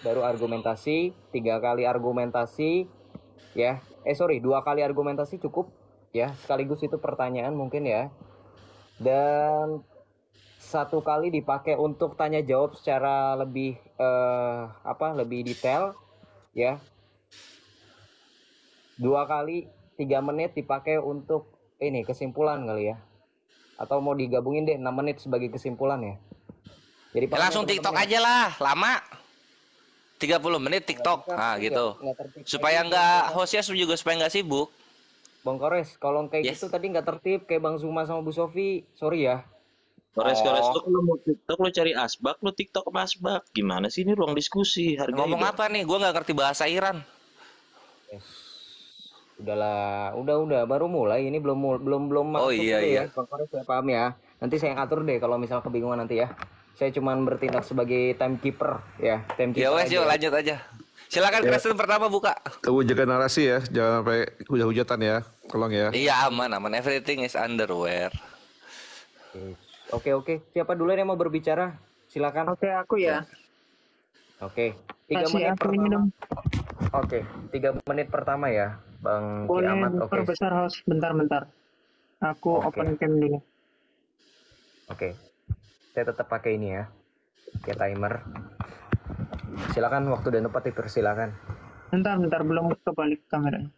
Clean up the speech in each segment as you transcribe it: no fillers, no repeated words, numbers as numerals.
baru argumentasi, 3 kali argumentasi, ya. Sorry, 2 kali argumentasi cukup, ya. Sekaligus itu pertanyaan mungkin ya. Dan 1 kali dipakai untuk tanya jawab secara lebih lebih detail, ya. 2 kali 3 menit dipakai untuk ini kesimpulan kali ya. Atau mau digabungin deh 6 menit sebagai kesimpulan ya. Jadi Ya langsung TikTok aja lah, lama. 30 menit TikTok, nah gitu. Supaya nggak hostnya juga supaya nggak sibuk. Bang Kores, kalau kayak gitu tadi nggak tertib kayak Bang Zuma sama Bu Sofi, sorry ya. Kores, lu kalau mau TikTok lu cari Asbak, lu TikTok sama Asbak. Gimana sih ini ruang diskusi? Ngomong apa nih? Gua nggak ngerti bahasa Iran. Udahlah, udah baru mulai ini belum masuk iya. Ya. Bang Kores saya paham ya. Nanti saya ngatur deh kalau misal kebingungan nanti ya. Saya cuman bertindak sebagai timekeeper ya. Ya wes, yuk lanjut aja. Silakan question pertama buka. Jaga narasi ya, jangan sampai hujat-hujatan ya. Tolong ya. Iya aman. Everything is underwear. Oke. Siapa dulu yang mau berbicara? Silakan. Oke, aku ya. Oke. 3 menit pertama. Oke, 3 menit pertama ya, Bang Kiamat. Boleh perbesar host bentar. Aku open cam dulu. Oke. Saya tetap pakai ini ya. Kayak timer. Silakan waktu dan tempat dipersilakan. Bentar belum kebalik kameranya.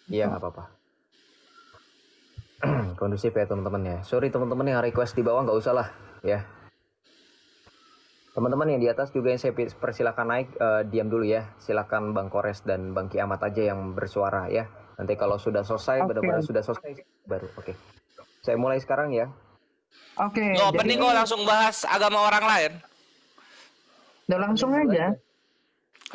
Iya, nggak apa-apa. Kondusif ya teman-teman ya. Sorry teman-teman yang request di bawah nggak usah lah ya. Teman-teman yang di atas juga yang saya persilakan naik, diam dulu ya. Silakan Bang Kores dan Bang Kiamat aja yang bersuara ya. Nanti kalau sudah selesai, benar-benar sudah selesai baru. Oke. Saya mulai sekarang ya. Oke. Opening kok langsung bahas agama orang lain. Udah langsung aja.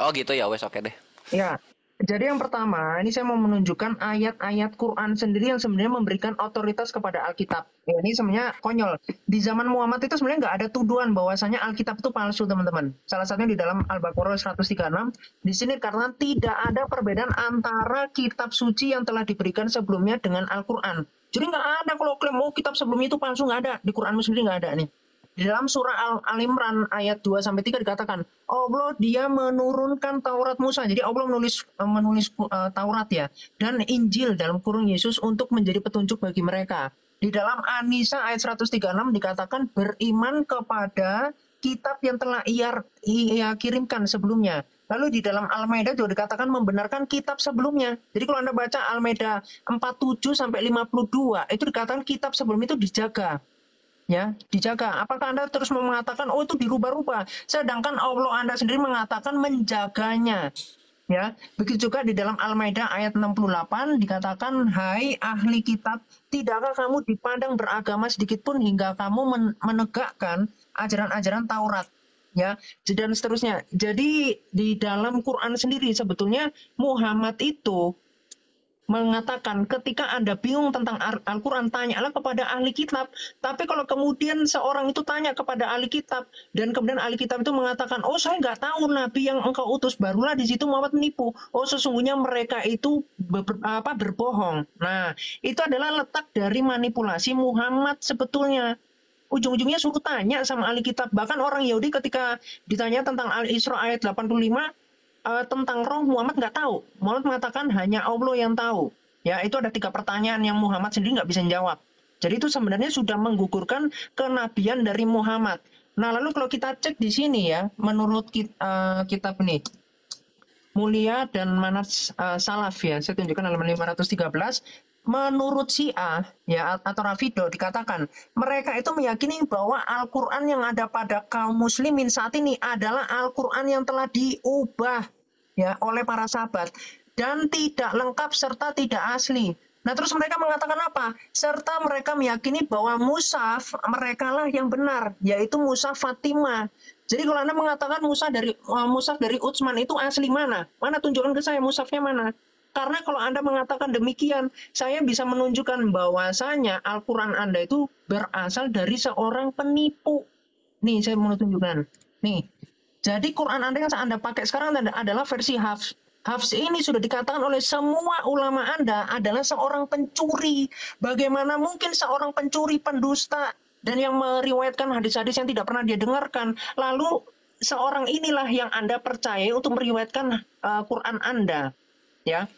Oh gitu ya, wes oke deh. Ya. Jadi yang pertama, ini saya mau menunjukkan ayat-ayat Quran sendiri yang sebenarnya memberikan otoritas kepada Alkitab. Ya, ini sebenarnya konyol. Di zaman Muhammad itu sebenarnya nggak ada tuduhan bahwasanya Alkitab itu palsu, teman-teman. Salah satunya di dalam Al-Baqarah 136. Di sini karena tidak ada perbedaan antara kitab suci yang telah diberikan sebelumnya dengan Al-Quran. Jadi nggak ada kalau klaim kitab sebelumnya itu palsu, nggak ada. Di Quranmu sendiri nggak ada nih. Di dalam surah Al-Imran ayat 2-3 dikatakan, Allah dia menurunkan Taurat Musa. Jadi Allah menulis Taurat ya. Dan Injil dalam kurung Yesus untuk menjadi petunjuk bagi mereka. Di dalam An-Nisa ayat 136 dikatakan beriman kepada kitab yang telah ia kirimkan sebelumnya. Lalu di dalam Al-Maidah juga dikatakan membenarkan kitab sebelumnya. Jadi kalau Anda baca Al-Maidah 47-52 itu dikatakan kitab sebelum itu dijaga. Ya, dijaga. Apakah Anda terus mau mengatakan itu dirubah-rubah, sedangkan Allah Anda sendiri mengatakan menjaganya. Ya, begitu juga di dalam Al-Maidah ayat 68 dikatakan, hai ahli kitab, tidakkah kamu dipandang beragama sedikit pun hingga kamu menegakkan ajaran-ajaran Taurat? Ya, dan seterusnya. Jadi di dalam Quran sendiri sebetulnya Muhammad itu mengatakan ketika Anda bingung tentang Al-Quran, tanyalah kepada ahli kitab. Tapi kalau kemudian seorang itu tanya kepada ahli kitab dan kemudian ahli kitab itu mengatakan, saya nggak tahu nabi yang engkau utus, barulah di situ Muhammad menipu. Sesungguhnya mereka itu berbohong. Nah, itu adalah letak dari manipulasi Muhammad sebetulnya. Ujung-ujungnya suruh tanya sama ahli kitab. Bahkan orang Yahudi ketika ditanya tentang Al-Isra ayat 85, tentang roh Muhammad nggak tahu. Muhammad mengatakan hanya Allah yang tahu. Ya, itu ada 3 pertanyaan yang Muhammad sendiri nggak bisa jawab. Jadi itu sebenarnya sudah menggugurkan kenabian dari Muhammad. Nah, lalu kalau kita cek di sini ya, menurut kitab ini Mulia dan Manhaj Salaf ya, saya tunjukkan halaman 513. Menurut Syiah ya atau Rafido dikatakan mereka itu meyakini bahwa Al-Quran yang ada pada kaum muslimin saat ini adalah Al-Quran yang telah diubah ya oleh para sahabat dan tidak lengkap serta tidak asli. Nah, terus mereka mengatakan apa? Serta mereka meyakini bahwa mushaf mereka lah yang benar, yaitu mushaf Fatimah. Jadi kalau Anda mengatakan mushaf dari Utsman itu asli mana? Mana tunjukkan ke saya mushafnya mana? Karena kalau Anda mengatakan demikian, saya bisa menunjukkan bahwasanya Al-Quran Anda itu berasal dari seorang penipu. Nih, saya mau tunjukkan. Nih, jadi Quran Anda yang Anda pakai sekarang adalah versi Hafs. Hafs ini sudah dikatakan oleh semua ulama Anda adalah seorang pencuri. Bagaimana mungkin seorang pencuri, pendusta, dan yang meriwayatkan hadis-hadis yang tidak pernah dia dengarkan, lalu seorang inilah yang Anda percaya untuk meriwayatkan Quran Anda, ya.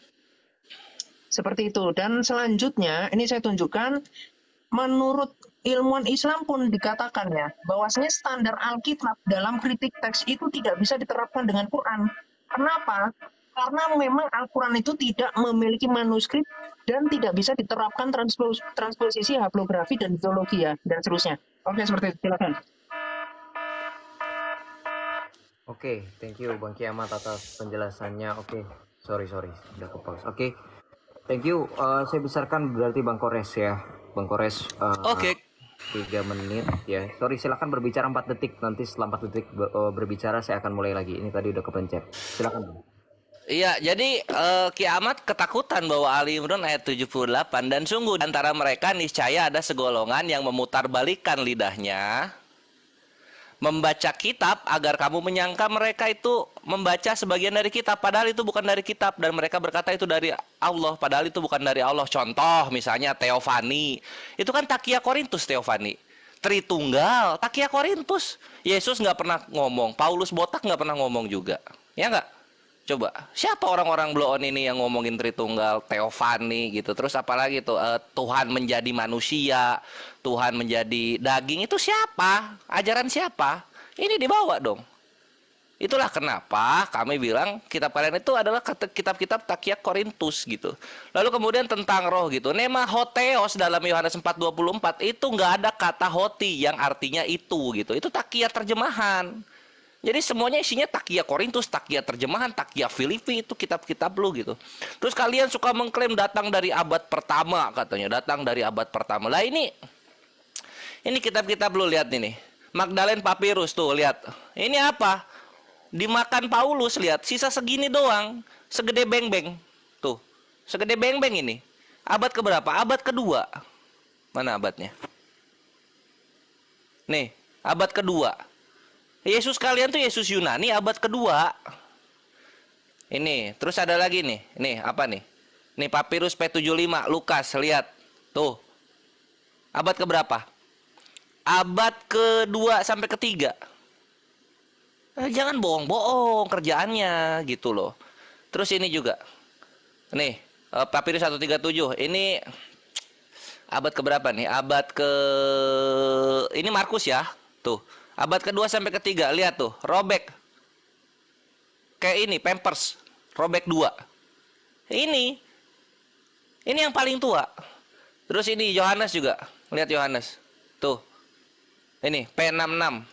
Seperti itu. Dan selanjutnya ini saya tunjukkan, menurut ilmuwan Islam pun dikatakan ya, bahwasanya standar Alkitab dalam kritik teks itu tidak bisa diterapkan dengan Quran. Kenapa? Karena memang Al-Quran itu tidak memiliki manuskrip dan tidak bisa diterapkan transposisi haplografi dan zoologi ya, dan seterusnya. Oke, seperti itu. Silakan. Oke, thank you Bang Kiamat atas penjelasannya. Oke, sorry, udah ke pause. Oke, thank you. Saya besarkan berarti Bang Kores ya. Bang Kores. Oke. 3 menit ya. Sorry, silakan berbicara 4 detik. Nanti setelah 4 detik berbicara saya akan mulai lagi. Ini tadi udah kepencet. Silakan Bang. Iya, jadi Kiamat ketakutan bahwa Ali Imran ayat 78 dan sungguh antara mereka niscaya ada segolongan yang memutarbalikkan lidahnya membaca kitab agar kamu menyangka mereka itu membaca sebagian dari kitab padahal itu bukan dari kitab dan mereka berkata itu dari Allah padahal itu bukan dari Allah. Contoh misalnya teofani. Itu kan takia Korintus teofani. Tritunggal, takia Korintus. Yesus nggak pernah ngomong, Paulus botak nggak pernah ngomong juga. Ya nggak? Coba, siapa orang-orang bloon ini yang ngomongin Tritunggal, teofani gitu. Terus apalagi tuh Tuhan menjadi manusia, Tuhan menjadi daging, itu siapa? Ajaran siapa? Ini dibawa dong. Itulah kenapa kami bilang kitab kalian itu adalah kitab-kitab takia Korintus gitu. Lalu kemudian tentang roh gitu. Nema hoteos dalam Yohanes 4:24 itu nggak ada kata hoti yang artinya itu gitu. Itu takia terjemahan. Jadi semuanya isinya takia Korintus, takia terjemahan, takia Filipi, itu kitab-kitab lu gitu. Terus kalian suka mengklaim datang dari abad pertama katanya, datang dari abad pertama. Lah ini kitab-kitab lu lihat ini. Magdalene Papyrus tuh lihat. Ini apa? Dimakan Paulus lihat, sisa segini doang, segede beng-beng. Tuh, segede beng-beng ini. Abad keberapa? Abad kedua. Mana abadnya? Nih, abad kedua. Yesus kalian tuh Yesus Yunani abad kedua. Ini, terus ada lagi nih. Nih, apa nih? Nih Papyrus P75 Lukas, lihat. Tuh. Abad keberapa? Abad kedua sampai ketiga. Jangan bohong-bohong kerjaannya gitu loh. Terus ini juga. Nih, Papyrus 137. Ini abad keberapa nih? Ini Markus ya. Tuh. Abad kedua sampai ketiga, lihat tuh, robek. Kayak ini, Pampers, robek 2. Ini yang paling tua. Terus ini Yohanes juga, lihat Yohanes. Tuh, ini P66.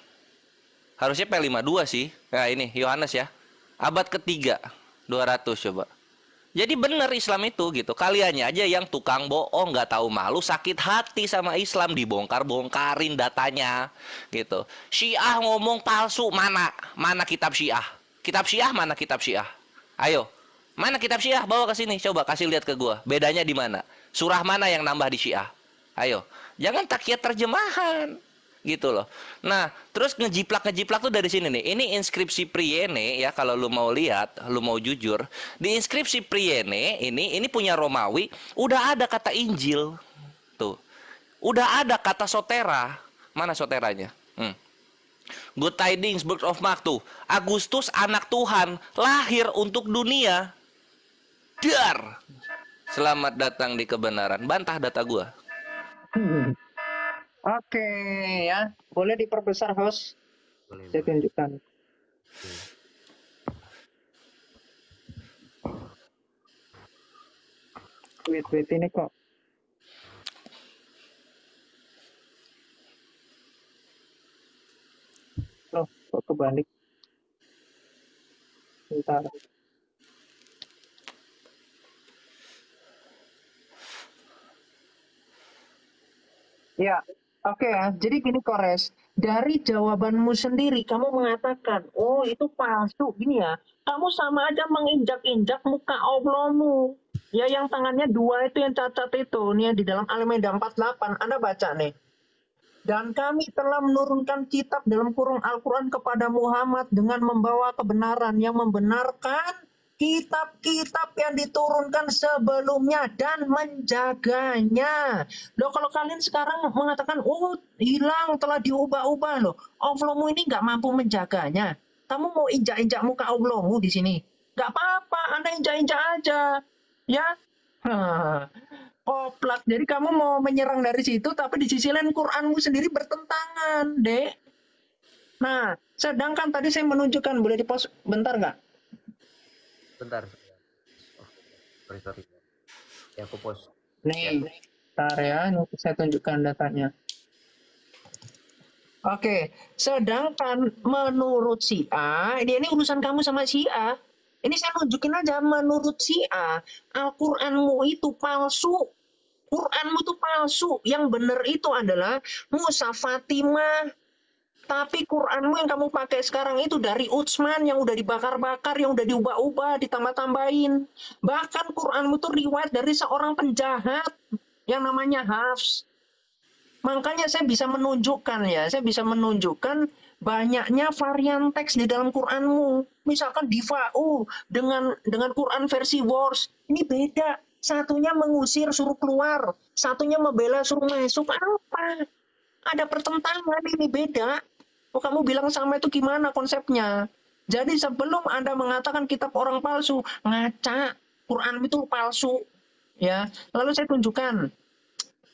Harusnya P52 sih. Nah ini Yohanes ya. Abad ketiga, 200 coba. Jadi benar Islam itu gitu. Kaliannya aja yang tukang bohong, nggak tahu malu, sakit hati sama Islam, dibongkar-bongkarin datanya gitu. Syiah ngomong palsu, mana kitab Syiah? Kitab Syiah mana kitab Syiah? Ayo, mana kitab Syiah? Bawa ke sini, coba kasih lihat ke gua. Bedanya di mana? Surah mana yang nambah di Syiah? Ayo, jangan takiat terjemahan. Gitu loh. Nah, terus ngejiplak tuh dari sini nih. Ini inskripsi Priene ya, kalau lu mau lihat, lu mau jujur, di inskripsi Priene ini punya Romawi, udah ada kata Injil. Tuh. Udah ada kata sotera. Mana soteranya? Good Tidings, Book of Mark tuh. Agustus anak Tuhan, lahir untuk dunia. Dar. Selamat datang di kebenaran. Bantah data gua. Oke ya, boleh diperbesar host. Boleh, Saya tunjukkan. Wait ini kok. Loh, kok kebalik? Bentar. Ya, oke ya. Jadi gini Kores, dari jawabanmu sendiri kamu mengatakan, oh itu palsu, gini ya. Kamu sama aja menginjak-injak muka Allahmu. Ya yang tangannya 2 itu yang cacat itu, nih yang di dalam Al-Maidah 48, Anda baca nih. Dan kami telah menurunkan kitab dalam kurung Al-Quran kepada Muhammad dengan membawa kebenaran yang membenarkan kitab-kitab yang diturunkan sebelumnya dan menjaganya. Loh, kalau kalian sekarang mengatakan, oh hilang, telah diubah-ubah loh. Allahmu ini nggak mampu menjaganya. Kamu mau injak-injak muka Allahmu di sini? Nggak apa-apa, Anda injak-injak aja. Ya, koplak. Jadi kamu mau menyerang dari situ, tapi di sisi lain Quranmu sendiri bertentangan, Dek. Nah, sedangkan tadi saya menunjukkan, boleh di-pause bentar nggak? Bentar. Oh, sorry. Ya aku pause. Nih, bentar ya, ini saya tunjukkan datanya. Oke, sedangkan menurut si A, ini urusan kamu sama si A. Ini saya nunjukin aja, menurut si A, Al-Qur'anmu itu palsu. Qur'anmu itu palsu. Yang benar itu adalah Mushaf Fatimah. Tapi Qur'anmu yang kamu pakai sekarang itu dari Utsman yang udah dibakar-bakar, yang udah diubah-ubah, ditambah-tambahin. Bahkan Qur'anmu itu riwayat dari seorang penjahat yang namanya Hafs. Makanya saya bisa menunjukkan banyaknya varian teks di dalam Qur'anmu. Misalkan Difa'u dengan Quran versi Wars. Ini beda. Satunya mengusir suruh keluar, satunya membela suruh masuk. Apa? Ada pertentangan, ini beda. Oh, kamu bilang sama itu gimana konsepnya? Jadi sebelum Anda mengatakan kitab orang palsu, ngaca. Quran itu palsu. Ya, lalu saya tunjukkan.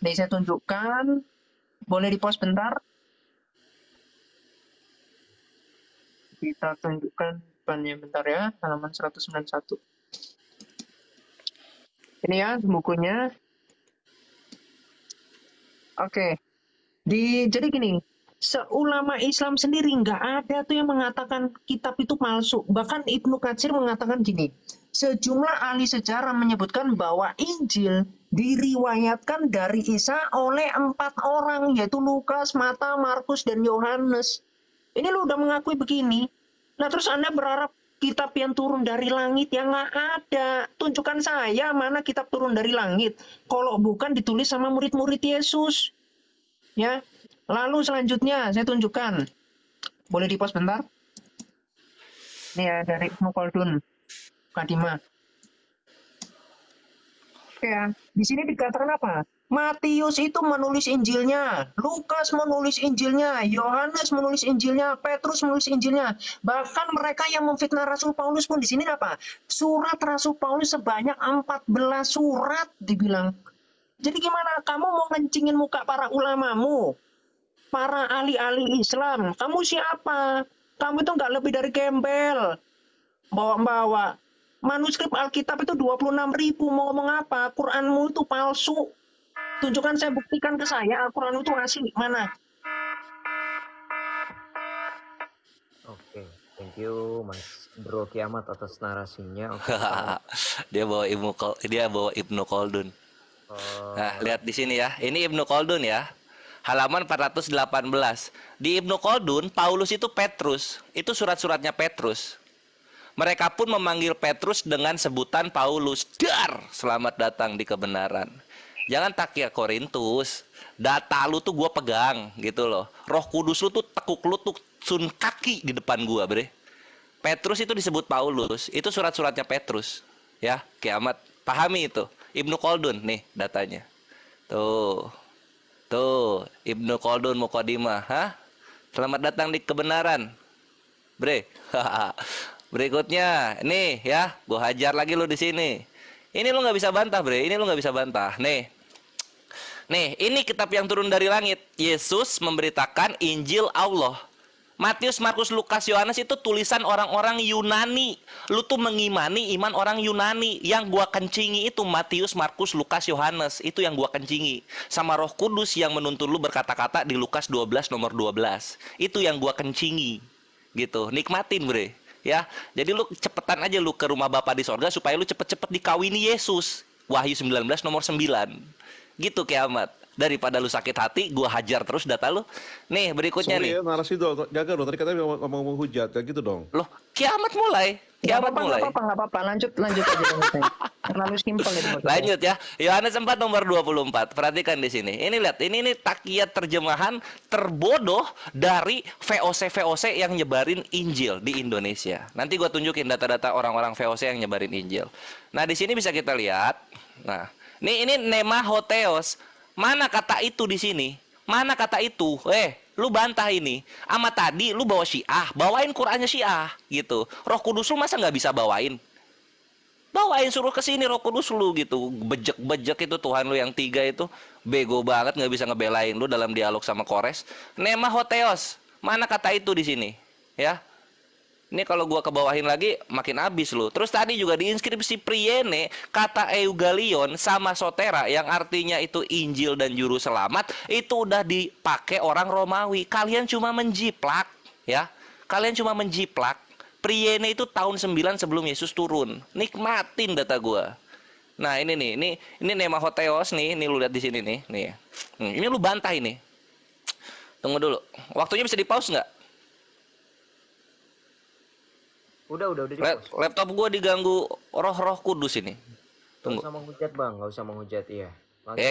Nih saya tunjukkan. Boleh di-pause bentar? Kita tunjukkan depannya bentar ya, halaman 191. Ini ya bukunya. Oke. Jadi gini, seulama Islam sendiri nggak ada tuh yang mengatakan kitab itu palsu. Bahkan Ibnu Katsir mengatakan gini, sejumlah ahli sejarah menyebutkan bahwa Injil diriwayatkan dari Isa oleh 4 orang, yaitu Lukas, Mata, Markus, dan Yohanes. Ini lo udah mengakui begini. Nah terus Anda berharap kitab yang turun dari langit yang nggak ada. Tunjukkan saya mana kitab turun dari langit. Kalau bukan ditulis sama murid-murid Yesus. Ya. Lalu selanjutnya saya tunjukkan. Boleh di-pause bentar? Ini ya dari Ibnu Khaldun. Mukadimah. Oke ya. Di sini dikatakan apa? Matius itu menulis Injilnya, Lukas menulis Injilnya, Yohanes menulis Injilnya, Petrus menulis Injilnya. Bahkan mereka yang memfitnah Rasul Paulus pun di sini apa? Surat Rasul Paulus sebanyak 14 surat dibilang. Jadi gimana? Kamu mau ngencingin muka para ulamamu, para ahli-ahli Islam. Kamu siapa? Kamu itu nggak lebih dari gembel. Bawa-bawa. Manuskrip Alkitab itu 26.000. Mau ngomong apa? Quranmu itu palsu. Tunjukkan, saya buktikan ke saya Al-Quran itu asli. Mana? Oke, thank you Mas Bro Kiamat atas narasinya. Oke, Dia bawa Ibnu Khaldun. Nah, lihat di sini ya. Ini Ibnu Khaldun ya. Halaman 418. Di Ibnu Khaldun, Paulus itu Petrus. Itu surat-suratnya Petrus. Mereka pun memanggil Petrus dengan sebutan Paulus. Dar, selamat datang di kebenaran. Jangan takia Korintus. Data lu tuh gue pegang gitu loh. Roh Kudus lu tuh tekuk lu tuh sun kaki di depan gue, bre. Petrus itu disebut Paulus. Itu surat-suratnya Petrus. Ya, Kiamat. Pahami itu. Ibnu Khaldun nih datanya. Tuh, Ibnu Khaldun Mukadimah, hah? Selamat datang di kebenaran. Bre. Berikutnya, nih ya, gue hajar lagi lu di sini. Ini lu nggak bisa bantah, bre. Ini lu nggak bisa bantah. Nih, ini kitab yang turun dari langit. Yesus memberitakan Injil Allah. Matius, Markus, Lukas, Yohanes itu tulisan orang-orang Yunani. Lu tuh mengimani iman orang Yunani. Yang gua kencingi itu Matius, Markus, Lukas, Yohanes. Itu yang gua kencingi. Sama Roh Kudus yang menuntun lu berkata-kata di Lukas 12 nomor 12. Itu yang gua kencingi. Gitu. Nikmatin, bre. Ya, jadi lu cepetan aja lu ke rumah Bapa di sorga supaya lu cepet-cepet dikawini Yesus. Wahyu 19 nomor 9. Gitu Kiamat. Daripada lu sakit hati, gua hajar terus data lu. Nih, berikutnya nih. Ya, narasi dong, jaga dong. Tadi katanya ngomong hujat, kayak gitu dong. Loh, Kiamat mulai. Kiamat mulai. Nggak apa-apa. Lanjut aja dong. Terlalu simpel itu. Lanjut ya. Yohanes 4 nomor 24. Perhatikan di sini. Ini lihat, ini takiat terjemahan terbodoh dari VOC yang nyebarin Injil di Indonesia. Nanti gua tunjukin data-data orang-orang VOC yang nyebarin Injil. Nah, di sini bisa kita lihat. Nah, ini nema hoteos. Mana kata itu di sini? Mana kata itu? Lu bantah ini. Ama tadi lu bawa Syiah, bawain Qur'annya Syiah gitu. Roh Kudus lu masa nggak bisa bawain? Bawain, suruh ke sini Roh Kudus lu gitu. Bejek-bejek itu Tuhan lu yang 3 itu bego banget, nggak bisa ngebelain lu dalam dialog sama Kores. Nema hoteos. Mana kata itu di sini? Ya. Ini kalau gua kebawahin lagi makin abis lu. Terus tadi juga di inskripsi Priene kata Eugalion sama Sotera yang artinya itu Injil dan juru selamat itu udah dipakai orang Romawi. Kalian cuma menjiplak, ya. Kalian cuma menjiplak. Priene itu tahun 9 sebelum Yesus turun. Nikmatin data gua. Nah, ini nih, ini nema hoteos nih, ini lu lihat di sini nih, nih. Ini lu bantah ini. Tunggu dulu. Waktunya bisa di-pause nggak? Udah Laptop gua diganggu roh-roh kudus ini. Tunggu. Nggak usah menghujat bang, nggak usah menghujat, iya.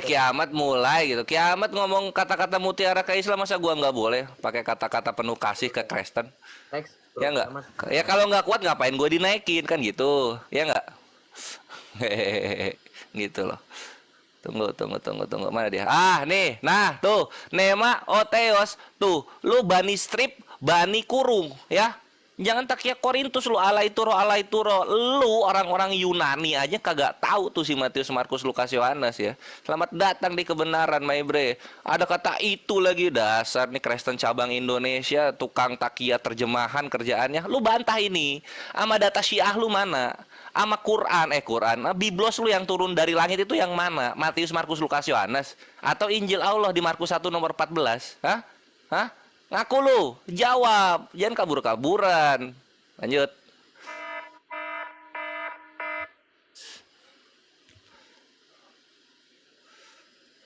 Kiamat mulai gitu. Kiamat ngomong kata-kata mutiara ke Islam, masa gua nggak boleh pakai kata-kata penuh kasih ke Kristen? Next. Ya nggak? Ya kalau nggak kuat ngapain gua dinaikin kan gitu? Ya nggak? Gitu loh. Tunggu. Mana dia? Ah, nih. Nah, tuh. Nema Oteos. Tuh, lu bani strip, bani kurung, ya. Jangan takia Korintus lu ala itu roh. Lu orang-orang Yunani aja kagak tahu tuh si Matius, Markus, Lukas, Yohanes ya. Selamat datang di kebenaran, my bre. Ada kata itu lagi, dasar nih Kristen cabang Indonesia, tukang takia terjemahan kerjaannya. Lu bantah ini. Ama data Syiah lu mana? Ama Quran, Biblos lu yang turun dari langit itu yang mana? Matius, Markus, Lukas, Yohanes atau Injil Allah di Markus 1 nomor 14? Hah? Ngaku lu, jawab, jangan kabur-kaburan. Lanjut.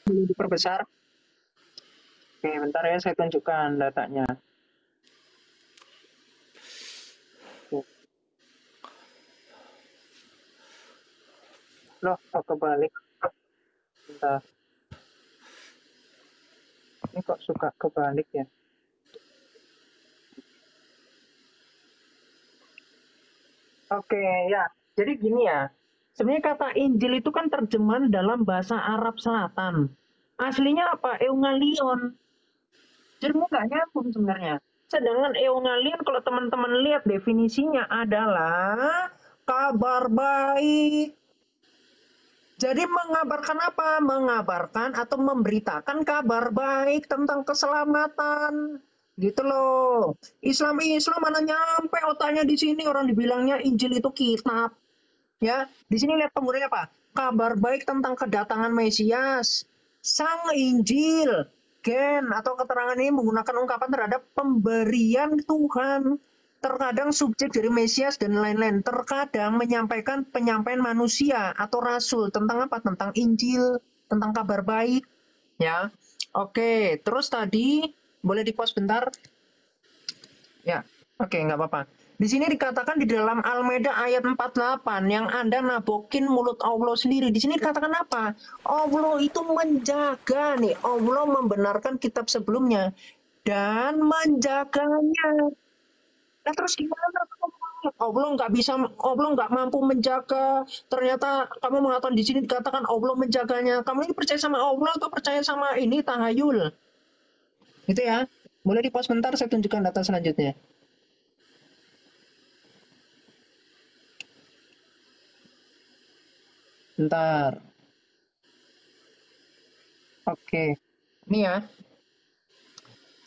Diperbesar. Oke, bentar ya, saya tunjukkan datanya. Loh, kok kebalik? Bentar. Ini kok suka kebalik ya? Oke, ya. Jadi gini ya. Sebenarnya kata Injil itu kan terjemahan dalam bahasa Arab Selatan. Aslinya apa? Eungalion. Jadi nggak nyambung sebenarnya. Sedangkan Eungalion kalau teman-teman lihat definisinya adalah kabar baik. Jadi mengabarkan apa? Mengabarkan atau memberitakan kabar baik tentang keselamatan. Gitu loh. Islam mana nyampe otaknya di sini, orang dibilangnya Injil itu kitab. Ya, di sini lihat penggunanya apa? Kabar baik tentang kedatangan Mesias, Sang Injil, gen atau keterangan ini menggunakan ungkapan terhadap pemberian Tuhan. Terkadang subjek dari Mesias dan lain-lain. Terkadang menyampaikan penyampaian manusia atau rasul tentang apa? Tentang Injil, tentang kabar baik. Ya, oke. Terus tadi boleh di-pause bentar? Ya, oke, nggak apa-apa. Di sini dikatakan di dalam Al-Maidah ayat 48 yang Anda nabokin mulut Allah sendiri. Di sini dikatakan apa? Allah itu menjaga nih. Allah membenarkan kitab sebelumnya dan menjaganya. Nah terus gimana? Allah nggak mampu menjaga. Ternyata kamu mengatakan di sini dikatakan Allah menjaganya. Kamu ini percaya sama Allah atau percaya sama ini tahayul? Gitu ya. Boleh di-pause bentar, saya tunjukkan data selanjutnya. Bentar. Oke. Ini ya.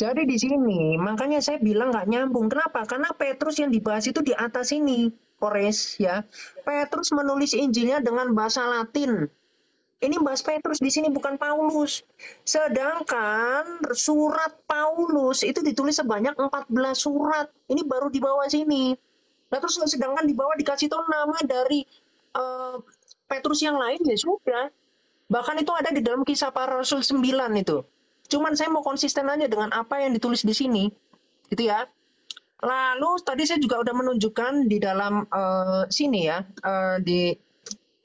Jadi di sini, makanya saya bilang nggak nyambung. Kenapa? Karena Petrus yang dibahas itu di atas ini, Kores ya. Petrus menulis Injilnya dengan bahasa Latin. Ini bahas Petrus di sini, bukan Paulus. Sedangkan surat Paulus itu ditulis sebanyak 14 surat. Ini baru di bawah sini. Nah terus sedangkan di bawah dikasih tahu nama dari Petrus yang lain, ya sudah. Bahkan itu ada di dalam Kisah Para Rasul 9 itu. Cuman saya mau konsisten aja dengan apa yang ditulis di sini. Gitu ya. Lalu tadi saya juga udah menunjukkan di dalam sini ya, di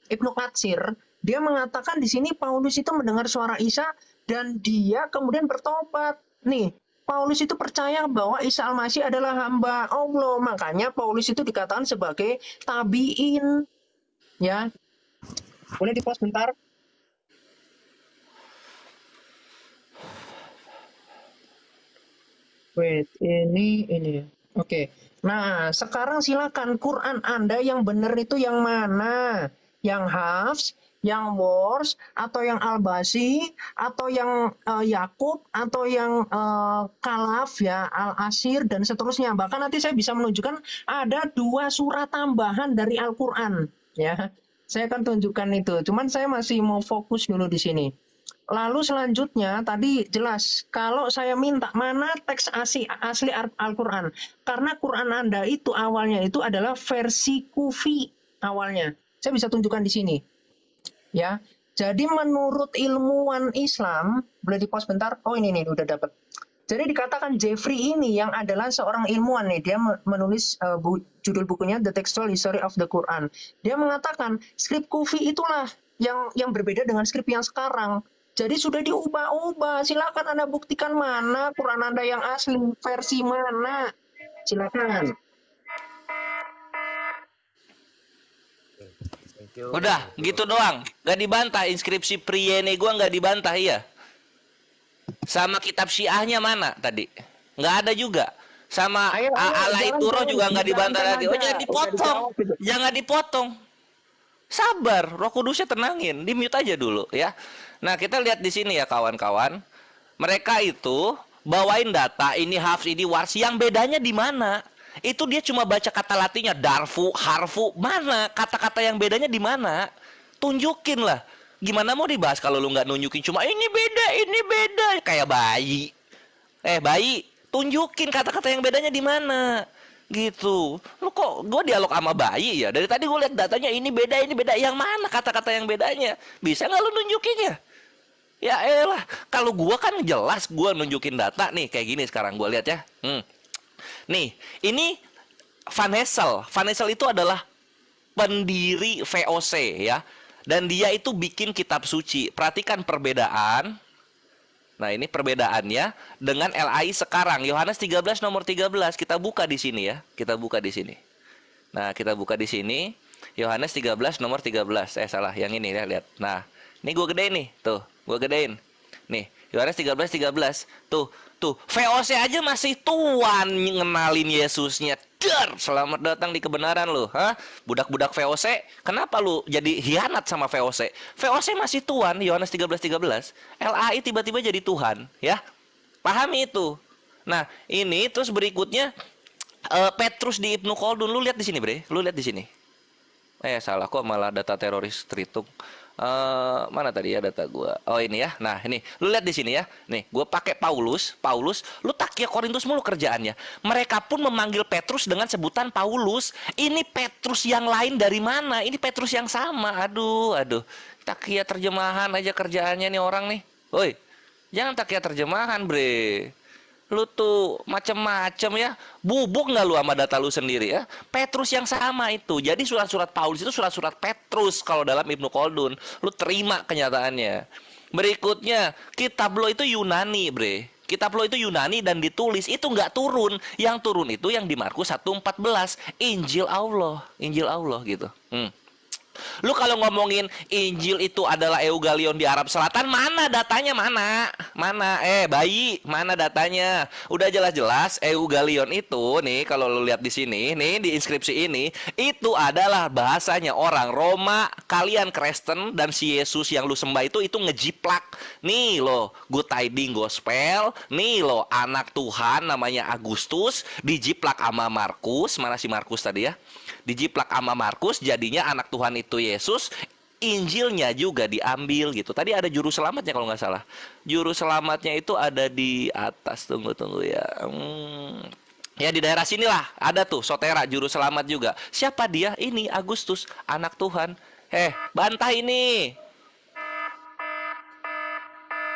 Ibnu Katsir, dia mengatakan di sini Paulus itu mendengar suara Isa dan dia kemudian bertobat. Nih, Paulus itu percaya bahwa Isa Al-Masih adalah hamba Allah. Makanya Paulus itu dikatakan sebagai tabiin. Ya, boleh di-pause bentar? Wait, ini ya. Oke. Nah, sekarang silakan Quran Anda yang benar itu yang mana? Yang Hafs, yang Wars, atau yang Al-Basi, atau yang Yakub, atau yang Kalaf ya, Al-Asir dan seterusnya. Bahkan nanti saya bisa menunjukkan ada 2 surat tambahan dari Al-Qur'an ya. Saya akan tunjukkan itu. Cuman saya masih mau fokus dulu di sini. Lalu selanjutnya tadi jelas kalau saya minta mana teks asli Al-Qur'an. Karena Quran Anda itu awalnya itu adalah versi Kufi awalnya. Saya bisa tunjukkan di sini. Ya. Jadi menurut ilmuwan Islam, boleh di-pause bentar? Oh ini nih udah dapat. Jadi dikatakan Jeffrey ini yang adalah seorang ilmuwan nih, dia menulis judul bukunya The Textual History of the Quran. Dia mengatakan skrip Kufi itulah yang berbeda dengan skrip yang sekarang. Jadi sudah diubah-ubah. Silakan Anda buktikan mana Quran Anda yang asli, versi mana. Silakan. Udah, gitu doang. Gak dibantah inskripsi Priene gua nggak dibantah ya. Sama kitab Syiahnya mana tadi? Nggak ada juga. Sama Alai Turo juga nggak dibantah lagi. Oh jangan dipotong, jangan dipotong. Sabar, Roh Kudusnya tenangin, di mute aja dulu ya. Nah kita lihat di sini ya kawan-kawan. Mereka itu bawain data ini Hafs ini Wars, yang bedanya di mana? Itu dia cuma baca kata Latinnya darfu, harfu, mana kata-kata yang bedanya di mana? Tunjukin lah. Gimana mau dibahas kalau lu nggak nunjukin cuma ini beda, kayak bayi. Bayi, tunjukin kata-kata yang bedanya di mana? Gitu. Lu kok gue dialog sama bayi ya? Dari tadi gue lihat datanya ini beda. Yang mana kata-kata yang bedanya? Bisa nggak lu nunjukinnya? Ya elah, kalau gua kan jelas gua nunjukin data nih kayak gini sekarang gua lihat ya. Nih, ini Van Hessel. Van Hessel itu adalah pendiri VOC ya. Dan dia itu bikin kitab suci. Perhatikan perbedaan. Nah, ini perbedaannya dengan LAI sekarang. Yohanes 13 nomor 13 kita buka di sini ya. Kita buka di sini. Nah, kita buka di sini. Yohanes 13 nomor 13. Salah, yang ini ya, lihat. Nah, ini gua gedein nih, tuh. Gue gedein. Nih, Yohanes 13. Tuh. VOC aja masih tuan ngenalin Yesusnya. Selamat datang di kebenaran lu. Hah? Budak-budak VOC, kenapa lu jadi hianat sama VOC? VOC masih tuan, Yohanes 13. LAI tiba-tiba jadi Tuhan, ya. Pahami itu. Nah, ini terus berikutnya Petrus di Ibnu Khaldun. Lu lihat di sini, Bre. Lu lihat di sini. Salah kok malah data teroris Tritung. Mana tadi ya data gua? Oh ini ya. Nah ini, lu lihat di sini ya. Nih, gua pakai Paulus. Lu takia Korintus mulu kerjaannya. Mereka pun memanggil Petrus dengan sebutan Paulus. Ini Petrus yang lain dari mana? Ini Petrus yang sama. Aduh. Takia terjemahan aja kerjaannya nih orang nih. Woi, jangan takia terjemahan, bre. Lu tuh macem-macem ya. Bubuk nggak lu sama data lu sendiri ya? Petrus yang sama itu. Jadi surat-surat Paulus itu surat-surat Petrus kalau dalam Ibnu Khaldun. Lu terima kenyataannya. Berikutnya, kitab lo itu Yunani, bre. Kitab lo itu Yunani dan ditulis itu nggak turun. Yang turun itu yang di Markus 1:14, Injil Allah gitu. Lu kalau ngomongin Injil itu adalah Eugalion di Arab Selatan, mana datanya, mana? Bayi, mana datanya? Udah jelas-jelas Eugalion itu nih, kalau lu lihat di sini, nih di inskripsi ini, itu adalah bahasanya orang Roma. Kalian Kristen dan si Yesus yang lu sembah itu ngejiplak. Nih lo, Good Tidings Gospel, nih lo anak Tuhan namanya Agustus, dijiplak sama Markus. Mana si Markus tadi ya? Dijiplak sama Markus, jadinya anak Tuhan itu Yesus. Injilnya juga diambil gitu. Tadi ada juru selamatnya kalau nggak salah. Juru selamatnya itu ada di atas. Tunggu ya. Ya di daerah sinilah ada tuh Sotera, juru selamat juga. Siapa dia? Ini Agustus, anak Tuhan. Bantah ini.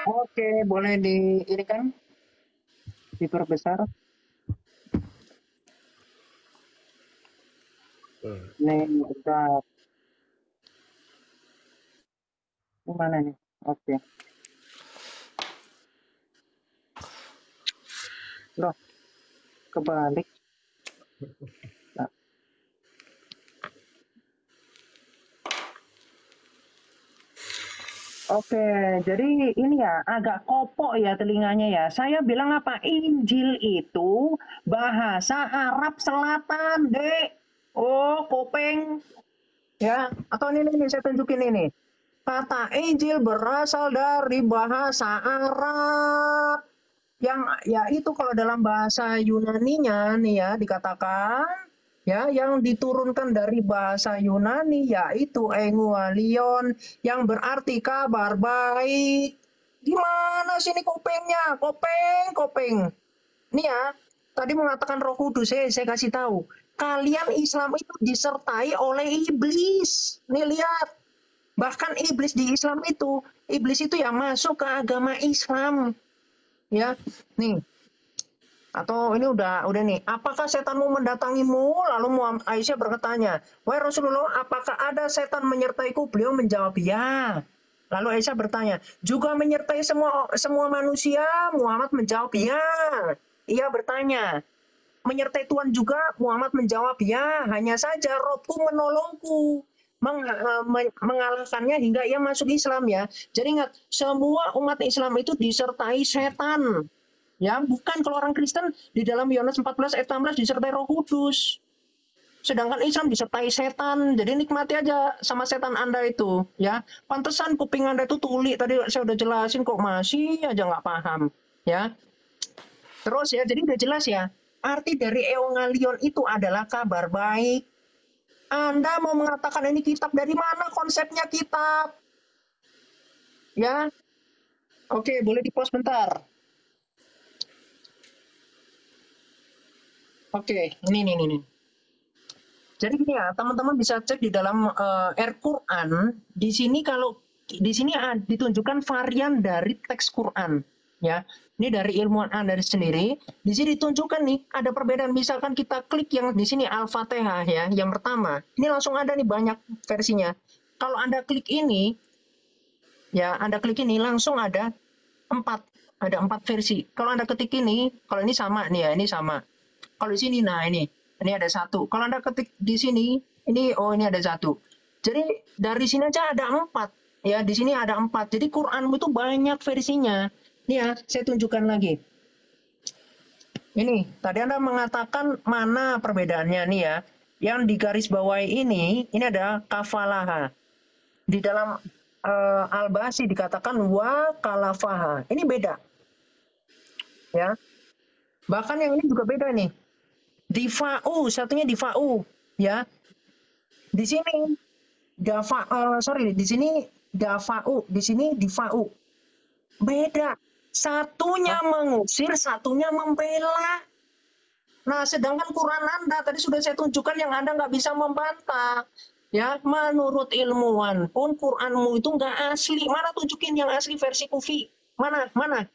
Oke, boleh ini kan diperbesar. Nih, bentar. Gimana nih? Oke. Loh, kebalik. Nah, oke, jadi ini ya agak kopok ya telinganya ya. Saya bilang apa? Injil itu bahasa Arab Selatan, Dek. Oh, kopeng. Ya, atau ini saya tunjukin ini. Kata Injil berasal dari bahasa Arab. Yang ya itu kalau dalam bahasa Yunaninya nih ya dikatakan ya yang diturunkan dari bahasa Yunani yaitu Euangelion yang berarti kabar baik. Gimana sih ini kopengnya? Kopeng. Nih ya, tadi mengatakan Roh Kudus, saya kasih tahu. Kalian Islam itu disertai oleh iblis. Nih lihat, bahkan iblis di Islam itu, iblis itu yang masuk ke agama Islam. Ya, nih. Atau ini udah nih. Apakah setanmu mendatangimu? Lalu Aisyah bertanya, wahai Rasulullah, apakah ada setan menyertaiku? Beliau menjawab, ya. Lalu Aisyah bertanya, juga menyertai semua manusia? Muhammad menjawab, ya. Ia bertanya, menyertai Tuhan juga? Muhammad menjawab, ya. Hanya saja Robku menolongku, mengalahkannya hingga ia masuk Islam ya. Jadi ingat, semua umat Islam itu disertai setan. Ya, bukan kalau orang Kristen di dalam Yohanes 14 ayat 16 disertai Roh Kudus. Sedangkan Islam disertai setan. Jadi nikmati aja sama setan Anda itu, ya. Pantesan kuping Anda itu tuli. Tadi saya udah jelasin kok masih aja nggak paham, ya. Terus ya, jadi udah jelas ya. Arti dari Euangelion itu adalah kabar baik. Anda mau mengatakan ini kitab dari mana? Konsepnya kitab. Ya. Oke, boleh di-pause bentar. Oke, ini. Jadi gini ya, teman-teman bisa cek di dalam Al-Quran. Di sini ditunjukkan varian dari teks Quran, ya. Ini dari ilmuwan Anda sendiri. Di sini ditunjukkan nih ada perbedaan. Misalkan kita klik yang di sini Al-Fatihah ya, yang pertama. Ini langsung ada nih banyak versinya. Kalau Anda klik ini, ya Anda klik ini langsung ada 4 versi. Kalau Anda ketik ini, kalau ini sama nih ya, ini sama. Kalau di sini, nah ini ada 1. Kalau Anda ketik di sini, ini ada 1. Jadi dari sini aja ada 4. Ya, di sini ada 4. Jadi Quranmu itu banyak versinya. Ini ya, saya tunjukkan lagi. Ini, tadi Anda mengatakan mana perbedaannya nih ya. Yang digarisbawahi ini ada kafalaha. Di dalam Al-Basi dikatakan wa kalafaha. Ini beda. Ya. Bahkan yang ini juga beda nih. Difa'u, satunya difa'u, ya. Di sini di sini dafa'u, di sini difa'u. Beda. Satunya mengusir, satunya membela. Nah, sedangkan Quran Anda tadi sudah saya tunjukkan yang Anda nggak bisa membantah. Ya, menurut ilmuwan pun Quranmu itu nggak asli. Mana tunjukin yang asli versi Kufi? Mana?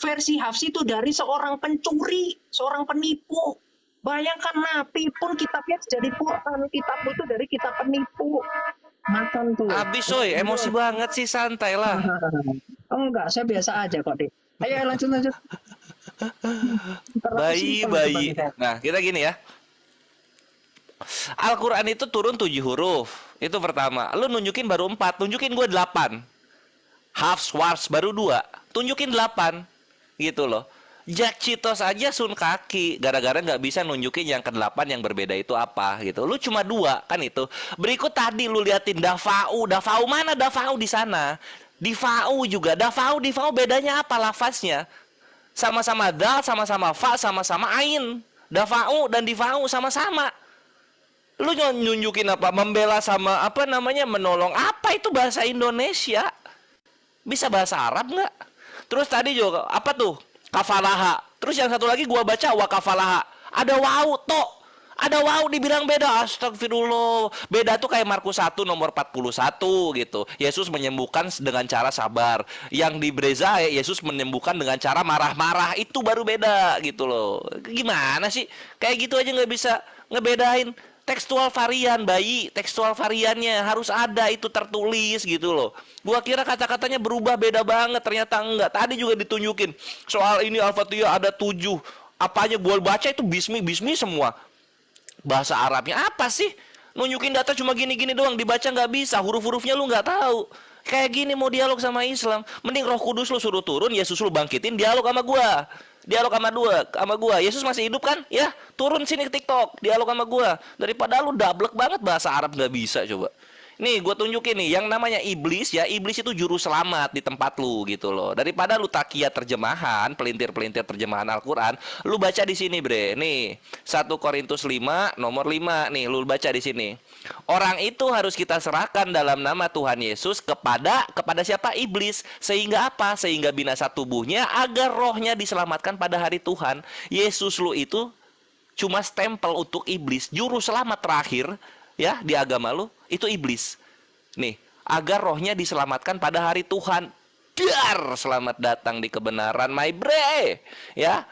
Versi Hafsi itu dari seorang pencuri, seorang penipu. Bayangkan Nabi pun kitabnya jadi Quran, kitabmu itu dari kitab penipu. Makan tuh. Habis soy, emosi banget sih, santai lah. Oh enggak, saya biasa aja kok, Dek. Ayo lanjut. Bayi. Nah, kita gini ya. Al-Quran itu turun 7 huruf. Itu pertama. Lu nunjukin baru 4, tunjukin gue 8. Hafs, wars baru 2, tunjukin 8. Gitu loh. Jack Cheetos aja sun kaki gara-gara nggak bisa nunjukin yang ke-8 yang berbeda itu apa gitu. Lu cuma 2 kan itu. Berikut tadi lu liatin dafa'u mana dafa'u di sana? Difa'u juga dafa'u bedanya apa lafaznya? Sama-sama dal, sama-sama fa, sama-sama ain. Dafa'u dan difa'u sama-sama. Lu nunjukin apa? Membela sama apa namanya? Menolong apa itu bahasa Indonesia? Bisa bahasa Arab nggak? Terus tadi juga apa tuh? Kafalaha. Terus yang satu lagi gua baca wa kafalaha. Ada wau toh. Ada wau dibilang beda. Astagfirullah. Beda tuh kayak Markus 1 nomor 41 gitu. Yesus menyembuhkan dengan cara sabar. Yang di Breza Yesus menyembuhkan dengan cara marah-marah. Itu baru beda gitu loh. Gimana sih? Kayak gitu aja nggak bisa ngebedain. Tekstual varian bayi, tekstual variannya harus ada itu tertulis gitu loh. Gua kira kata-katanya berubah beda banget, ternyata enggak. Tadi juga ditunjukin soal ini Al-Fatihah ada 7. Apanya gua baca itu bismi semua. Bahasa Arabnya apa sih? Nunjukin data cuma gini-gini doang, dibaca nggak bisa, huruf-hurufnya lu nggak tahu. Kayak gini mau dialog sama Islam, mending Roh Kudus lu suruh turun, Yesus lu bangkitin, dialog sama gua. Dialog sama gua. Yesus masih hidup kan? Ya, turun sini ke TikTok, dialog sama gua. Daripada lu dablek banget bahasa Arab nggak bisa coba. Nih, gue tunjukin nih, yang namanya iblis ya, iblis itu juru selamat di tempat lu gitu loh. Daripada lu takia terjemahan, pelintir-pelintir terjemahan Al-Quran, lu baca di sini bre. Nih, 1 Korintus 5 nomor 5 nih, lu baca di sini. Orang itu harus kita serahkan dalam nama Tuhan Yesus kepada siapa? Iblis. Sehingga apa? Sehingga binasa tubuhnya agar rohnya diselamatkan pada hari Tuhan. Yesus lu itu cuma stempel untuk iblis, juru selamat terakhir ya di agama lu itu iblis. Nih, agar rohnya diselamatkan pada hari Tuhan. Dar, selamat datang di kebenaran, my bre. Ya.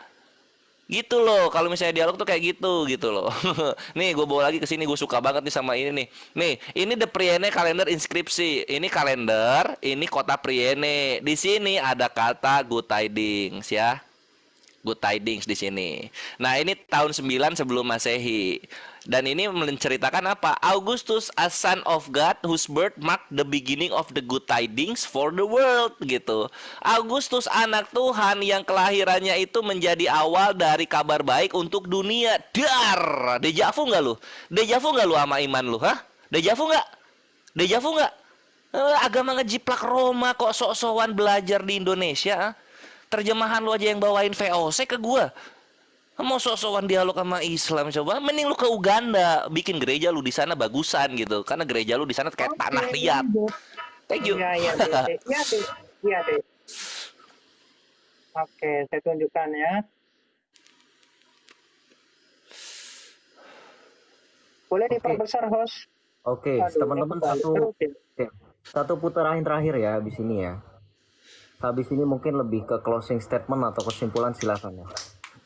Gitu loh, kalau misalnya dialog tuh kayak gitu loh. Nih, gue bawa lagi ke sini, gue suka banget nih sama ini nih. Nih, ini The Priene kalender inskripsi. Ini kalender, ini kota Priene. Di sini ada kata good tidings ya. Good tidings di sini. Nah, ini tahun 9 sebelum Masehi. Dan ini menceritakan apa? Augustus, a son of God, whose birth marked the beginning of the good tidings for the world, gitu. Agustus, anak Tuhan yang kelahirannya itu menjadi awal dari kabar baik untuk dunia. Dar, dejavu nggak lu? Dejavu nggak lu sama iman lu? Hah? Dejavu nggak? Dejavu nggak? Agama ngejiplak Roma kok sok-sokan belajar di Indonesia? Ah? Terjemahan lu aja yang bawain VOC ke gua. Mau sok-sokan dialog sama Islam coba, mending lu ke Uganda, bikin gereja lu di sana bagusan gitu, karena gereja lu di sana kayak tanah liat. Thank you. Iya, Dek. Oke, saya tunjukkan ya. Boleh diperbesar, host. Oke, teman-teman satu putaran terakhir ya habis ini ya. Habis ini mungkin lebih ke closing statement atau kesimpulan, silakan ya.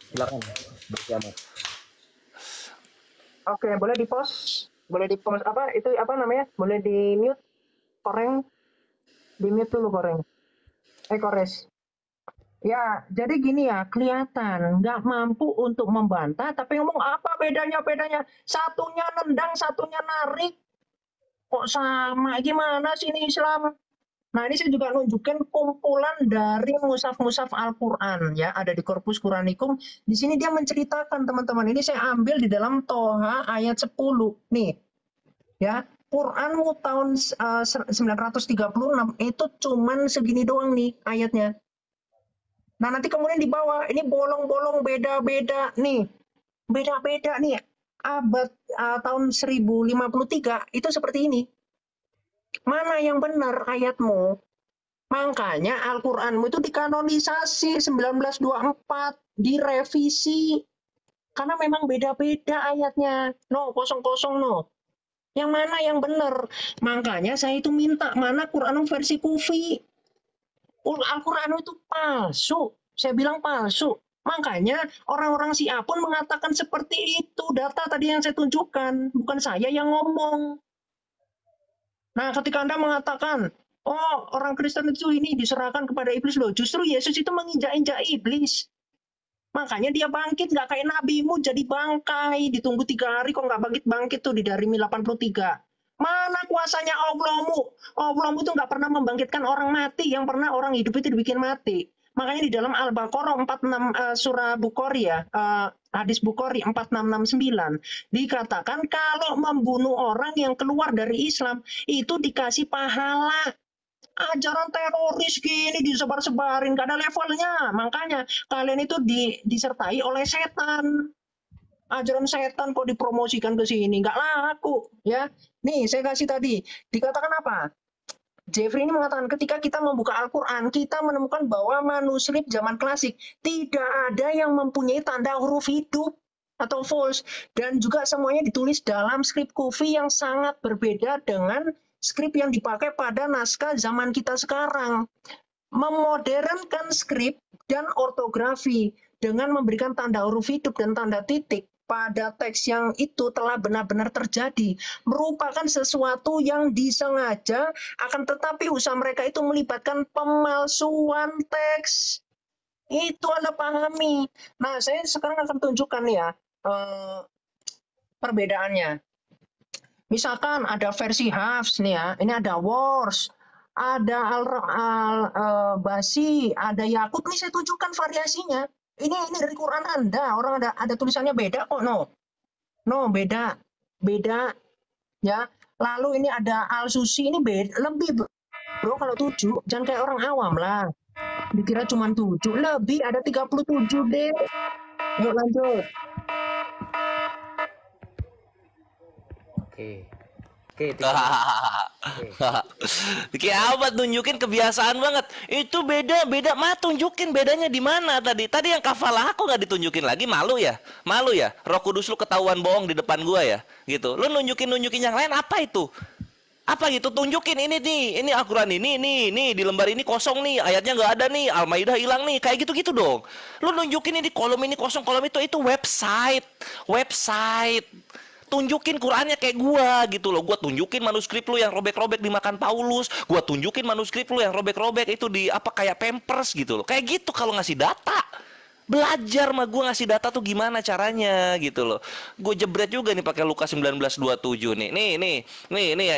Silakan. Oke, boleh di-post apa itu apa namanya? Boleh di-mute, koreng. Di-mute dulu koreng. Kores. Ya, jadi gini ya, kelihatan nggak mampu untuk membantah, tapi ngomong apa bedanya? Satunya nendang, satunya narik. Kok sama? Gimana sih ini Islam? Nah, ini saya juga nunjukin kumpulan dari mushaf-mushaf Al-Quran ya, ada di Corpus Quranikum. Di sini dia menceritakan teman-teman, ini saya ambil di dalam Toha ayat 10 nih. Ya, Quranmu tahun 936 itu cuman segini doang nih ayatnya. Nah, nanti kemudian di bawah ini bolong-bolong beda-beda nih. Beda-beda nih. Abad tahun 1053 itu seperti ini. Mana yang benar ayatmu? Makanya Al-Qur'anmu itu dikanonisasi 1924, direvisi. Karena memang beda-beda ayatnya. No, kosong-kosong no. Yang mana yang benar? Makanya saya itu minta mana Quran versi Kufi. Al-Quran itu palsu. Saya bilang palsu. Makanya orang-orang Syiah pun mengatakan seperti itu. Data tadi yang saya tunjukkan. Bukan saya yang ngomong. Nah, ketika Anda mengatakan, oh orang Kristen itu ini diserahkan kepada iblis loh. Justru Yesus itu menginjak-injak iblis. Makanya dia bangkit, nggak kayak nabimu jadi bangkai. Ditunggu 3 hari kok nggak bangkit-bangkit tuh di Darimi 83. Mana kuasanya Allahmu? Allahmu itu nggak pernah membangkitkan orang mati. Yang pernah orang hidup itu dibikin mati. Makanya di dalam Al-Baqarah 46 surah Bukhari ya, hadis Bukhari 4669 dikatakan kalau membunuh orang yang keluar dari Islam itu dikasih pahala. Ajaran teroris gini disebar-sebarin, gak ada levelnya. Makanya kalian itu disertai oleh setan. Ajaran setan kok dipromosikan ke sini, nggak laku ya. Nih saya kasih tadi dikatakan apa? Jeffrey ini mengatakan ketika kita membuka Al-Quran, kita menemukan bahwa manuskrip zaman klasik tidak ada yang mempunyai tanda huruf hidup atau false. Dan juga semuanya ditulis dalam skrip Kufi yang sangat berbeda dengan skrip yang dipakai pada naskah zaman kita sekarang. Memodernkan skrip dan ortografi dengan memberikan tanda huruf hidup dan tanda titik. pada teks yang itu telah benar-benar terjadi, merupakan sesuatu yang disengaja, akan tetapi usaha mereka itu melibatkan pemalsuan teks. Itu Anda pahami. Nah, saya sekarang akan tunjukkan ya perbedaannya. Misalkan ada versi Hafs nih ya, ini ada Wars, ada Basi, ada Yakut, nih saya tunjukkan variasinya. Ini dari Quran Anda, orang ada tulisannya beda kok, no beda ya. Lalu ini ada Al-Susi, ini beda, lebih bro kalau 7, jangan kayak orang awam lah. Dikira cuma 7, lebih ada 37 deh. Yuk lanjut. Oke, Kiamat tunjukin kebiasaan banget. Itu beda mah, tunjukin bedanya di mana tadi. Tadi yang kafalah aku nggak ditunjukin lagi, malu ya. Roh Kudus lu ketahuan bohong di depan gua ya, gitu. Lu nunjukin yang lain apa itu? Apa gitu, tunjukin ini nih, ini Al-Quran ini di lembar ini kosong nih, ayatnya nggak ada nih, Al-Maidah hilang nih, kayak gitu dong. Lu nunjukin ini kolom ini kosong, kolom itu website. Tunjukin Qurannya kayak gua gitu loh. Gua tunjukin manuskrip lu yang robek-robek dimakan Paulus. Gua tunjukin manuskrip lu yang robek-robek itu di apa kayak Pampers gitu loh. Kayak gitu kalau ngasih data. Belajar mah gua ngasih data tuh gimana caranya gitu loh. Gue jebret juga nih pakai Lukas 19:27 nih.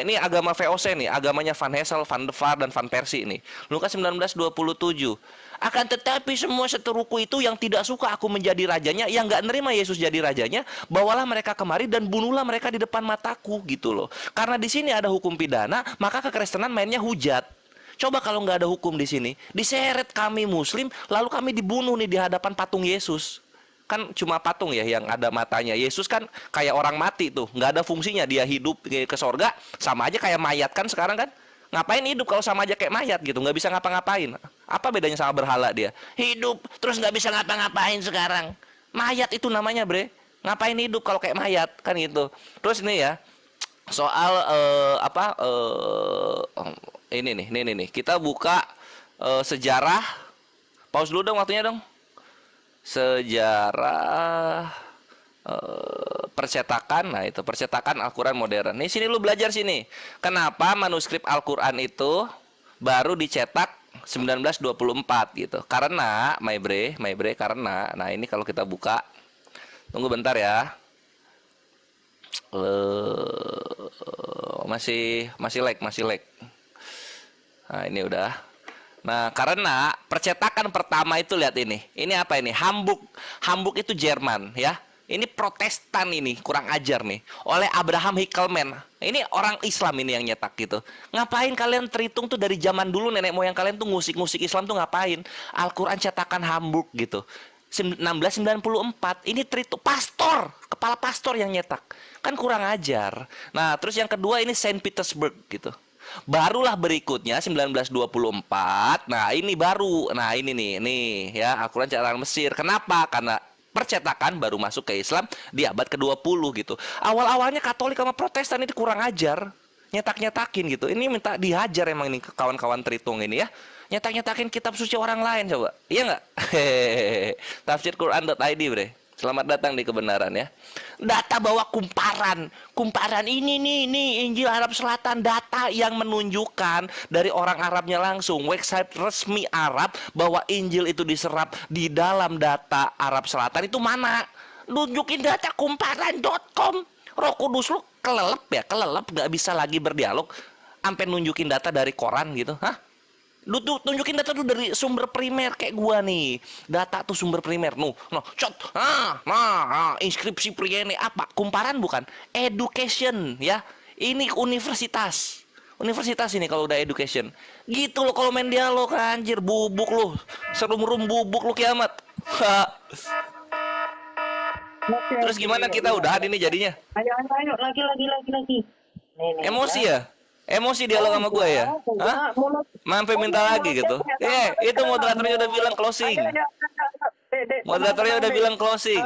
Ini agama VOC nih, agamanya Van Hessel, Van de Vaart dan Van Persie nih. Lukas 19:27. Akan tetapi semua seteruku itu yang tidak suka aku menjadi rajanya, yang nggak nerima Yesus jadi rajanya, bawalah mereka kemari dan bunuhlah mereka di depan mataku gitu loh. Karena di sini ada hukum pidana, maka kekristenan mainnya hujat. Coba kalau nggak ada hukum di sini, diseret kami Muslim, lalu kami dibunuh nih di hadapan patung Yesus. Kan cuma patung ya yang ada matanya. Yesus kan kayak orang mati tuh, nggak ada fungsinya, dia hidup ke sorga, sama aja kayak mayat kan sekarang kan. Ngapain hidup kalau sama aja kayak mayat gitu, nggak bisa ngapa-ngapain. Apa bedanya sama berhala dia? Hidup terus nggak bisa ngapa-ngapain sekarang. Mayat itu namanya bre. Ngapain hidup kalau kayak mayat kan gitu. Terus ini ya soal ini nih kita buka sejarah. Pause dulu dong waktunya dong. Sejarah percetakan, nah itu percetakan Al-Quran modern. Nih sini lu belajar sini. Kenapa manuskrip Al-Quran itu baru dicetak 1924 gitu? Karena my bre, karena nah ini kalau kita buka, tunggu bentar ya. Masih lag. Nah ini udah. Nah karena percetakan pertama itu lihat ini. Ini apa ini? Hamburg itu Jerman ya. Ini Protestan ini, kurang ajar nih. Oleh Abraham Hickelman. Ini orang Islam ini yang nyetak gitu. Ngapain kalian terhitung tuh dari zaman dulu nenek moyang kalian tuh ngusik-ngusik Islam tuh ngapain? Al-Quran cetakan Hamburg gitu. 1694. Ini terhitung pastor, kepala pastor yang nyetak. Kan kurang ajar. Nah, terus yang kedua ini Saint Petersburg gitu. Barulah berikutnya 1924. Nah, ini baru. Nah, ini nih ya, Al-Quran cetakan Mesir. Kenapa? Karena percetakan baru masuk ke Islam di abad ke-20 gitu. Awal-awalnya Katolik sama Protestan ini kurang ajar. Nyetak-nyetakin gitu. Ini minta dihajar emang ini kawan-kawan terhitung ini ya. Nyetak-nyetakin kitab suci orang lain coba. Iya nggak? Tafsirquran.id bre. Selamat datang di kebenaran ya. Data bawa kumparan ini Injil Arab Selatan, data yang menunjukkan dari orang Arabnya langsung, website resmi Arab bahwa Injil itu diserap di dalam data Arab Selatan itu mana? Nunjukin data kumparan.com. Roh Kudus lu kelelep nggak bisa lagi berdialog sampai nunjukin data dari koran gitu, hah? Lu tuh tunjukin data tuh dari sumber primer kayak gua nih. Data tuh sumber primer. Inskripsi pria ini apa? Kumparan bukan? Education ya. Ini universitas. Universitas ini kalau udah education. Gitu loh kalau main dialog anjir, bubuk lu. Serum-rum bubuk lu kiamat. Terus gimana kita udahan ini jadinya? Ayo lagi. Emosi ya? Emosi dialog sama gue ya? Hah? Mampu minta lagi gitu? Itu moderatornya udah bilang closing. Moderatornya udah bilang closing.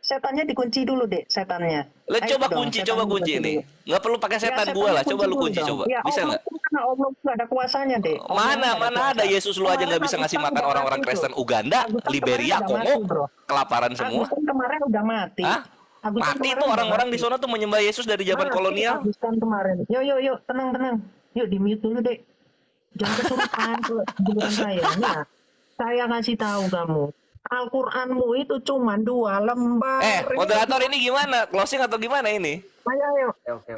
Setannya dikunci dulu deh, setannya. Lo coba kunci ini. Nggak perlu pakai setan gue lah. Coba lu kunci coba. Bisa nggak? Karena Allah itu ada kuasanya deh. Mana ada Yesus lu aja nggak bisa ngasih makan orang-orang Kristen Uganda, Liberia, Kongo, kelaparan semua. kemarin udah mati. Hah? Agustan Mati kemarin tuh udah orang-orang di mati. sana tuh menyembah Yesus dari zaman Mati kolonial. Agustan kemarin. Yuk, tenang. Yuk di mute dulu deh. Jangan kesurupan ke giliran saya. Nah, saya kasih tahu kamu. Al-Qur'anmu itu cuma 2 lembar. Moderator ini gimana? Closing atau gimana ini? Ayo. Oke.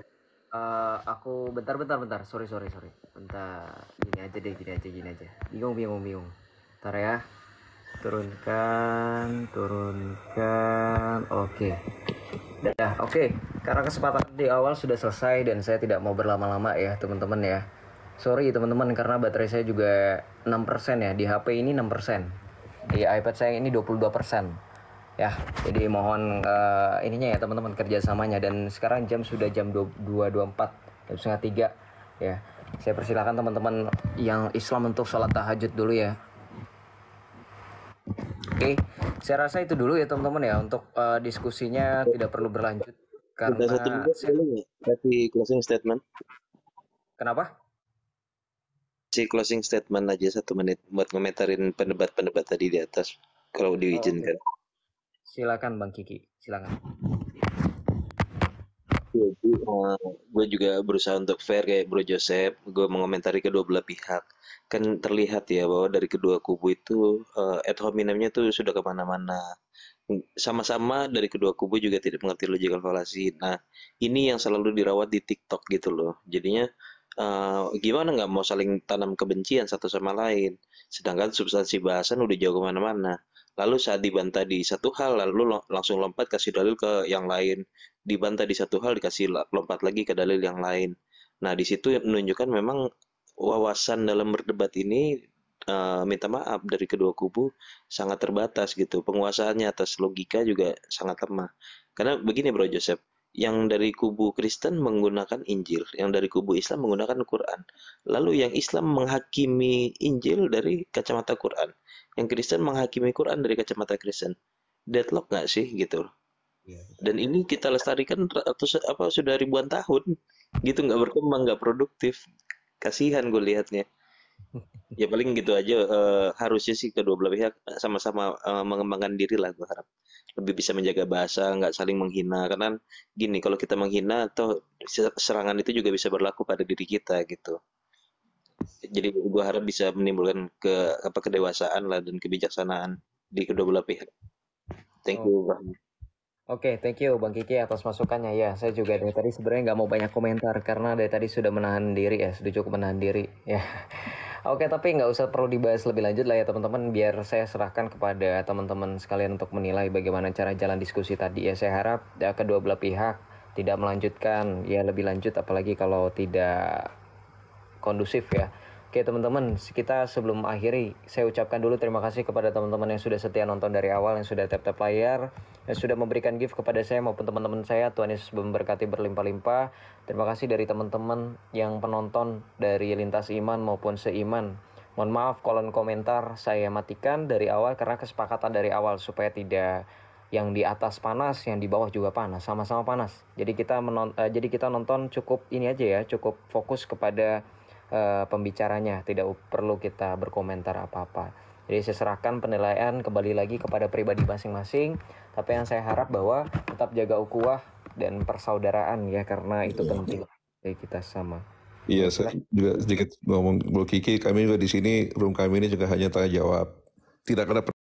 Aku bentar. Sorry. Bentar. Gini aja. Bingung. Bentar ya. Turunkan. Oke. Oke. Karena kesempatan di awal sudah selesai dan saya tidak mau berlama-lama ya, teman-teman ya. Sorry teman-teman karena baterai saya juga 6% ya. Di HP ini 6%. Di iPad saya ini 22%. Ya, jadi mohon ininya ya teman-teman kerjasamanya. Dan sekarang sudah jam 2.24, jam setengah 3 ya. Saya persilakan teman-teman yang Islam untuk sholat tahajud dulu ya. Oke, saya rasa itu dulu ya teman-teman ya. Untuk diskusinya tidak perlu berlanjut karena Udah 1 menit boleh nggak? Kasih closing statement. Kenapa? Si closing statement aja 1 menit buat ngomentarin pendebat tadi di atas kalau diizinkan. Silakan Bang Kiki, silakan. Jadi gue juga berusaha untuk fair kayak Bro Joseph. Gue mengomentari kedua belah pihak. Kan terlihat ya bahwa dari kedua kubu itu ad hominemnya tuh sudah kemana-mana. Sama-sama dari kedua kubu juga tidak mengerti logical fallacy. Nah, ini yang selalu dirawat di TikTok gitu loh. Jadinya gimana nggak mau saling tanam kebencian satu sama lain. Sedangkan substansi bahasan udah jauh kemana-mana. Lalu saat dibantah di satu hal, lalu langsung lompat kasih dalil ke yang lain. Dibantah di satu hal, dikasih lompat lagi ke dalil yang lain. Nah, di situ menunjukkan memang wawasan dalam berdebat ini, minta maaf dari kedua kubu sangat terbatas gitu. Penguasaannya atas logika juga sangat lemah. Karena begini Bro Joseph, yang dari kubu Kristen menggunakan Injil, yang dari kubu Islam menggunakan Quran. Lalu yang Islam menghakimi Injil dari kacamata Quran, yang Kristen menghakimi Quran dari kacamata Kristen. Deadlock nggak sih gitu? Dan ini kita lestarikan sudah ribuan tahun, gitu nggak berkembang, nggak produktif. Kasihan gue lihatnya. Ya paling gitu aja. Harusnya sih kedua belah pihak sama-sama mengembangkan diri lah, gue harap lebih bisa menjaga bahasa, nggak saling menghina. Karena gini, kalau kita menghina atau serangan itu juga bisa berlaku pada diri kita gitu. Jadi gue harap bisa menimbulkan kedewasaan lah dan kebijaksanaan di kedua belah pihak. Thank you Bang. Oke, thank you Bang Kiki atas masukannya ya. Saya juga dari tadi sebenarnya nggak mau banyak komentar karena dari tadi sudah menahan diri ya, sudah cukup menahan diri ya. Oke, tapi nggak usah perlu dibahas lebih lanjut lah ya teman-teman. Biar saya serahkan kepada teman-teman sekalian untuk menilai bagaimana cara jalan diskusi tadi ya. Saya harap ya, kedua belah pihak tidak melanjutkan ya lebih lanjut, apalagi kalau tidak kondusif ya. Oke teman-teman, kita sebelum akhiri, saya ucapkan dulu terima kasih kepada teman-teman yang sudah setia nonton dari awal, yang sudah tap-tap layar, yang sudah memberikan gift kepada saya maupun teman-teman saya. Tuhan Yesus memberkati berlimpah-limpah. Terima kasih dari teman-teman yang penonton dari lintas iman maupun seiman. Mohon maaf kolom komentar saya matikan dari awal karena kesepakatan dari awal supaya tidak yang di atas panas, yang di bawah juga panas, sama-sama panas. Jadi kita nonton cukup ini aja ya, cukup fokus kepada pembicaranya, tidak perlu kita berkomentar apa-apa. Jadi saya serahkan penilaian kembali lagi kepada pribadi masing-masing. Tapi yang saya harap bahwa tetap jaga ukhuwah dan persaudaraan ya, karena itu penting bagi kita sama. Iya, saya juga sedikit ngomong Bro Kiki, kami juga di sini, room kami ini juga hanya tanya jawab. Tidak ada